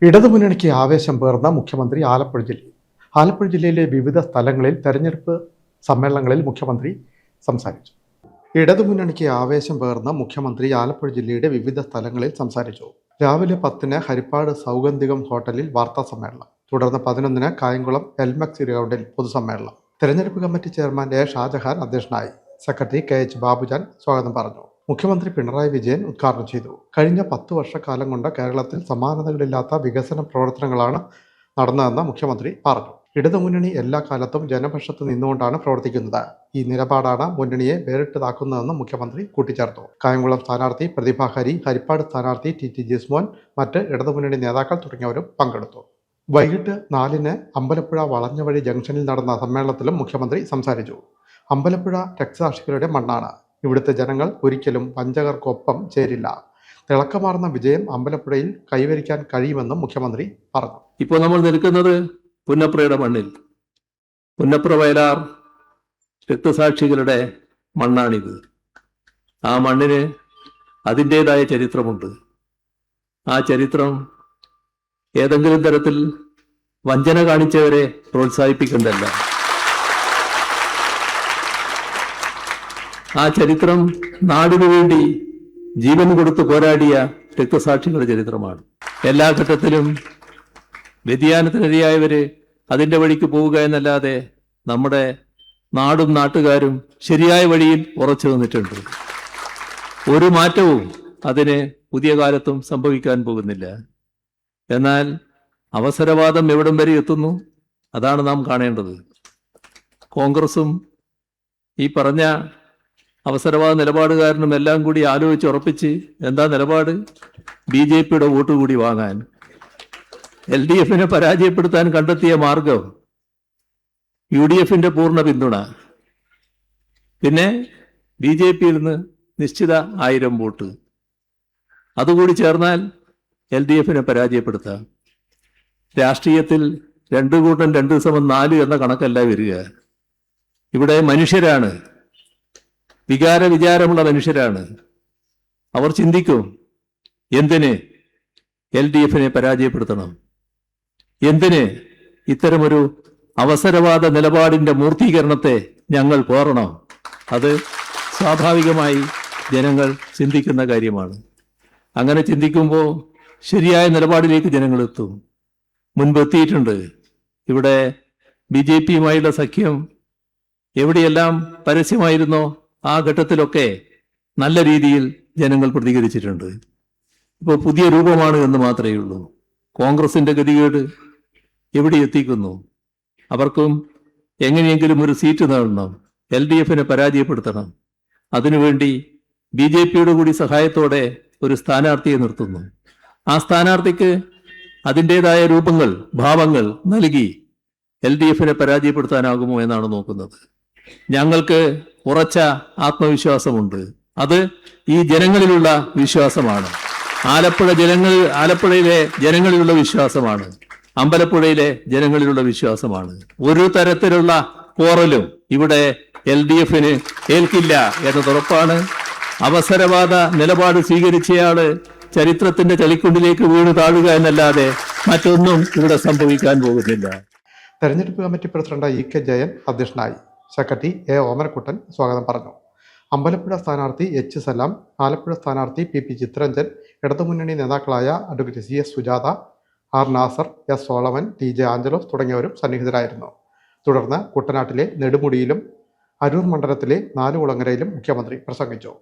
ഇടതുമുന്നണിക്ക് ആവേശം പേർന്ന മുഖ്യമന്ത്രി ആലപ്പുഴ ജില്ലയിലെ വിവിധ സ്ഥലങ്ങളിൽ തെരഞ്ഞെടുപ്പ് സമ്മേളനങ്ങളിൽ മുഖ്യമന്ത്രി സംസാരിച്ചു. ഇടതുമുന്നണിക്ക് ആവേശം പേർന്ന മുഖ്യമന്ത്രി ആലപ്പുഴ ജില്ലയുടെ വിവിധ സ്ഥലങ്ങളിൽ സംസാരിച്ചു. രാവിലെ 10-ന് ഹരിപ്പാട് സൗഗന്ധികം ഹോട്ടലിൽ വാർത്താ സമ്മേളനം, തുടർന്ന് 11-ന് കായംകുളം എൽമക്സ് ഗ്രൗണ്ടിൽ പൊതുസമ്മേളനം. തെരഞ്ഞെടുപ്പ് കമ്മിറ്റി ചെയർമാൻ എ ഷാജഹാൻ അധ്യക്ഷനായി. സെക്രട്ടറി KH ബാബുജാൻ സ്വാഗതം പറഞ്ഞു. മുഖ്യമന്ത്രി പിണറായി വിജയൻ ഉദ്ഘാടനം ചെയ്തു. കഴിഞ്ഞ 10 വർഷക്കാലം കൊണ്ട് കേരളത്തിൽ സമാനതകളില്ലാത്ത വികസന പ്രവർത്തനങ്ങളാണ് നടന്നതെന്ന് മുഖ്യമന്ത്രി പറഞ്ഞു. ഇടതുമുന്നണി എല്ലാ കാലത്തും ജനപക്ഷത്ത് നിന്നുകൊണ്ടാണ് പ്രവർത്തിക്കുന്നത്. ഈ നിലപാടാണ് മുന്നണിയെ വേറിട്ടതാക്കുന്നതെന്ന് മുഖ്യമന്ത്രി കൂട്ടിച്ചേർത്തു. കായംകുളം സ്ഥാനാർത്ഥി പ്രതിഭ ഹരി, ഹരിപ്പാട് സ്ഥാനാർത്ഥി TT ജിസ്മോൻ, മറ്റ് ഇടതുമുന്നണി നേതാക്കൾ തുടങ്ങിയവരും പങ്കെടുത്തു. വൈകിട്ട് 4-ന് അമ്പലപ്പുഴ വളഞ്ഞവഴി ജംഗ്ഷനിൽ നടന്ന സമ്മേളനത്തിലും മുഖ്യമന്ത്രി സംസാരിച്ചു. അമ്പലപ്പുഴ രക്തസാക്ഷികളുടെ മണ്ണാണ്. ഇവിടുത്തെ ജനങ്ങൾ ഒരിക്കലും വഞ്ചകർക്കൊപ്പം ചേരില്ല. തിളക്കമാർന്ന വിജയം അമ്പലപ്പുഴയിൽ കൈവരിക്കാൻ കഴിയുമെന്നും മുഖ്യമന്ത്രി പറഞ്ഞു. ഇപ്പോൾ നമ്മൾ നിൽക്കുന്നത് പുന്നപ്രയുടെ മണ്ണിൽ. പുന്നപ്ര വയലാർ രക്തസാക്ഷികളുടെ മണ്ണാണിത്. ആ മണ്ണിന് അതിൻ്റെതായ ചരിത്രമുണ്ട്. ആ ചരിത്രം ഏതെങ്കിലും തരത്തിൽ വഞ്ചന കാണിച്ചവരെ പ്രോത്സാഹിപ്പിക്കേണ്ടതല്ല. ആ ചരിത്രം നാടിനു വേണ്ടി ജീവൻ കൊടുത്ത് പോരാടിയ രക്തസാക്ഷികളുടെ ചരിത്രമാണ്. എല്ലാ ഘട്ടത്തിലും വ്യതിയാനത്തിനിരയായവര് അതിൻ്റെ വഴിക്ക് പോവുക എന്നല്ലാതെ നമ്മുടെ നാടും നാട്ടുകാരും ശരിയായ വഴിയിൽ ഉറച്ചു നിന്നിട്ടുണ്ട്. ഒരു മാറ്റവും അതിന് പുതിയ കാലത്തും സംഭവിക്കാൻ പോകുന്നില്ല. എന്നാൽ അവസരവാദം എവിടം വരെ എത്തുന്നു, അതാണ് നാം കാണേണ്ടത്. കോൺഗ്രസും ഈ പറഞ്ഞ അവസരവാദ നിലപാടുകാരനും എല്ലാം കൂടി ആലോചിച്ച് ഉറപ്പിച്ച് എന്താ നിലപാട്? BJPയുടെ വോട്ട് കൂടി വാങ്ങാൻ. LDFനെ പരാജയപ്പെടുത്താൻ കണ്ടെത്തിയ മാർഗം UDFന്റെ പൂർണ്ണ പിന്തുണ, പിന്നെ BJPയിൽ നിന്ന് നിശ്ചിത 1000 വോട്ട്, അതുകൂടി ചേർന്നാൽ LDFനെ പരാജയപ്പെടുത്താം. രാഷ്ട്രീയത്തിൽ 2 കൂട്ടം 2 = 4 എന്ന കണക്കല്ല വരിക. ഇവിടെ മനുഷ്യരാണ്, വിചാരമുള്ള മനുഷ്യരാണ്. അവർ ചിന്തിക്കും, എന്തിന് LDFനെ പരാജയപ്പെടുത്തണം, എന്തിന് ഇത്തരമൊരു അവസരവാദ നിലപാടിന്റെ മൂർത്തീകരണത്തെ ഞങ്ങൾ കോരണം. അത് സ്വാഭാവികമായി ജനങ്ങൾ ചിന്തിക്കുന്ന കാര്യമാണ്. അങ്ങനെ ചിന്തിക്കുമ്പോൾ ശരിയായ നിലപാടിലേക്ക് ജനങ്ങൾ എത്തും. മുൻപ് എത്തിയിട്ടുണ്ട്. ഇവിടെ BJPയുമായുള്ള സഖ്യം എവിടെയെല്ലാം പരസ്യമായിരുന്നോ ആ ഘട്ടത്തിലൊക്കെ നല്ല രീതിയിൽ ജനങ്ങൾ പ്രതികരിച്ചിട്ടുണ്ട്. ഇപ്പോൾ പുതിയ രൂപമാണ് എന്ന് മാത്രമേ ഉള്ളൂ. കോൺഗ്രസിന്റെ ഗതികേട് എവിടെ എത്തിക്കുന്നു? അവർക്കും എങ്ങനെയെങ്കിലും ഒരു സീറ്റ് നേടണം, LDFനെ പരാജയപ്പെടുത്തണം. അതിനുവേണ്ടി BJPയുടെ കൂടി സഹായത്തോടെ ഒരു സ്ഥാനാർത്ഥിയെ നിർത്തുന്നു. ആ സ്ഥാനാർത്ഥിക്ക് അതിൻ്റെതായ രൂപങ്ങൾ, ഭാവങ്ങൾ നൽകി LDFനെ പരാജയപ്പെടുത്താനാകുമോ എന്നാണ് നോക്കുന്നത്. ഞങ്ങൾക്ക് ഉറച്ച ആത്മവിശ്വാസമുണ്ട്. അത് ഈ ജനങ്ങളിലുള്ള വിശ്വാസമാണ്. ആലപ്പുഴയിലെ ജനങ്ങളിലുള്ള വിശ്വാസമാണ്. അമ്പലപ്പുഴയിലെ ജനങ്ങളിലുള്ള വിശ്വാസമാണ്. ഒരു തരത്തിലുള്ള പോറലും ഇവിടെ LDFന് ഏൽക്കില്ല എന്നതുറപ്പാണ്. അവസരവാദ നിലപാട് സ്വീകരിച്ചയാള് ചരിത്രത്തിന്റെ ചളിക്കുണ്ടിലേക്ക് വീണ് താഴുക എന്നല്ലാതെ മറ്റൊന്നും ഇവിടെ സംഭവിക്കാൻ പോകുന്നില്ല. തെരഞ്ഞെടുപ്പ് കമ്മിറ്റി പ്രസിഡന്റ് EK ജയൻ അധ്യക്ഷനായി. സെക്രട്ടറി A ഓമനക്കുട്ടൻ സ്വാഗതം പറഞ്ഞു. അമ്പലപ്പുഴ സ്ഥാനാർത്ഥി H സലാം, ആലപ്പുഴ സ്ഥാനാർത്ഥി PP ചിത്രരഞ്ജൻ, ഇടതുമുന്നണി നേതാക്കളായ advocate CS Sujatha, R Nasar, S Solomon, TJ Anjalose തുടങ്ങിയവരും സന്നിഹിതരായിരുന്നു. തുടർന്ന് കുട്ടനാട്ടിലെ നെടുമുടിയിലും അരൂർ മണ്ഡലത്തിലെ നാലുകുളങ്ങരയിലും മുഖ്യമന്ത്രി പ്രസംഗിച്ചു.